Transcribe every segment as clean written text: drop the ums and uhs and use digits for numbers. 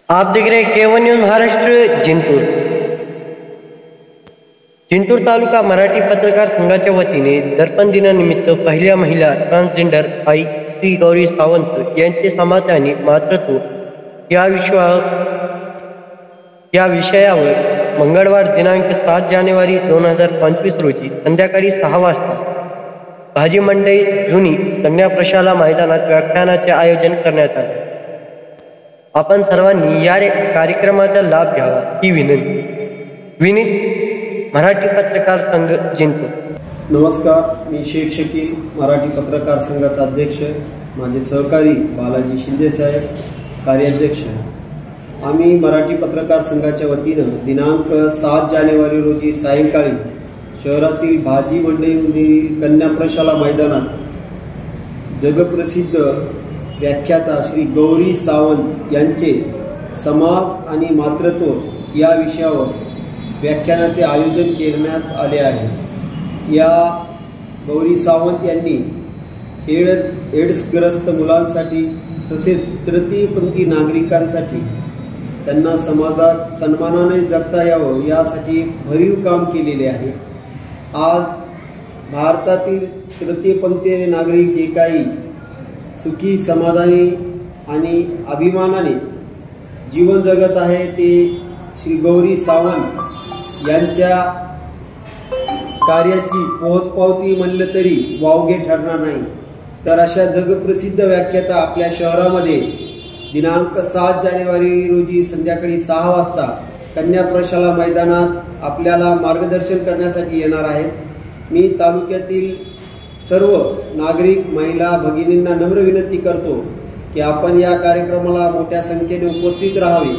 आप देख रहे हैं केवन न्यूज महाराष्ट्र जिंतूर। जिंतूर तालुका मराठी पत्रकार संघाच्या वतीने दर्पण दिनानिमित्त पहिल्या महिला ट्रान्सजेंडर आई श्री गौरी सावंत यांचे समाज आणि मातृत्व या विषयावर मंगळवार दिनांक 7 जानेवारी 2025 रोजी संध्याकाळी 6 वाजता भाजी मंडई जुनी कन्या प्रशाला मैदानात व्याख्यानाचे आयोजन करण्यात आले। आपण सर्वांनी या कार्यक्रमाचा लाभ घ्यावा ही विनीत मराठी पत्रकार संघ जिंतूर। नमस्कार, मी शेख शकील, मराठी पत्रकार संघाचा अध्यक्ष, माझे सहकारी बालाजी शिंदे साहेब कार्याध्यक्ष। आम्ही मराठी पत्रकार संघाच्या वतीनं दिनांक 7 जानेवारी रोजी सायंकाळी शहरातील भाजी मंडईमधील कन्या प्रशाला मैदानात जगप्रसिद्ध व्याख्याता श्री गौरी सावंत यांचे समाज आणि मातृत्व या विषयावर व्याख्यानाचे आयोजन करण्यात आले आहे। या गौरी सावंत यांनी एड्सग्रस्त मुलांसाठी तसेच तृतीयपंथी नागरिकांसाठी त्यांना समाजात सन्मानाने जगता यावं यासाठी भरीव काम केलेले आहे। आज भारतातील तृतीयपंथी नागरिक जे काही सुखी समाधानी आणि अभिमानाने जीवन जगत आहे ते श्री गौरी सावंत यांच्या कार्याची पोहोचपावती म्हणलं तरी वावगे ठरणार नाही। तर अशा जगप्रसिद्ध व्याख्याता आपल्या शहरामध्ये दिनांक 7 जानेवारी रोजी संध्याकाळी 6 वाजता कन्या प्रशाला मैदानात आपल्याला मार्गदर्शन करण्यासाठी येणार आहेत। मी तालुक्यातील सर्व नागरिक महिला भगिनींना नम्र विनंती करतो की आपण या कार्यक्रमाला मोठ्या संख्येने उपस्थित राहावे।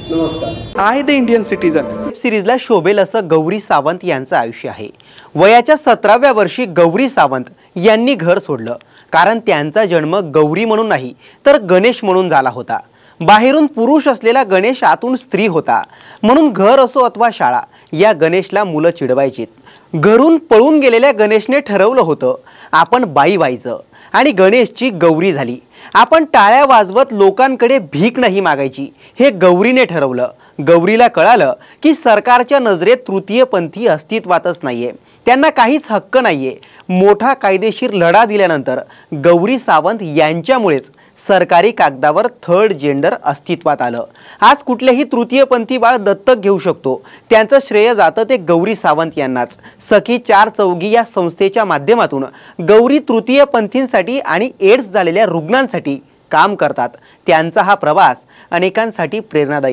नमस्कार। आहे द इंडियन सिटीजन सिरीजला शोभेल असं गौरी सावंत यांचं आयुष्य आहे। वयाच्या 17व्या वर्षी गौरी सावंत यांनी घर सोडलं, कारण त्यांचा जन्म गौरी म्हणून नाही तर गणेश म्हणून झाला होता। बाहेरून पुरुष असलेला गणेश आतून स्त्री होता, म्हणून घर असो अथवा शाळा या गणेशला मुलं चिडवायचीत। घरून पळून गेलेल्या गणेशने ठरवलं होतं आपण बाई व्हायचं आणि गणेशची गौरी झाली। आपण टाळ्या वाजवत लोकांकडे भीक नाही मागायची हे गौरीने ठरवलं। गौरीला कळालं की सरकारच्या नजरेत तृतीयपंथी अस्तित्वातच नाहीये, त्यांना काहीच हक्क नाहीये। मोठा कायदेशीर लढा दिल्यानंतर गौरी सावंत यांच्यामुळेच सरकारी कागदावर थर्ड जेंडर अस्तित्वात आलं। आज कुठलेही तृतीयपंथी बाळ दत्तक घेऊ शकतो, त्यांचं श्रेय जातं ते गौरी सावंत यांनाच। सखी 4 चौघी या संस्थेच्या माध्यमातून गौरी तृतीयपंथींसाठी आणि एड्स झालेल्या रुग्णांसाठी काम करतात। त्यांचा हा प्रवास अनेकांसाठी प्रेरणादायी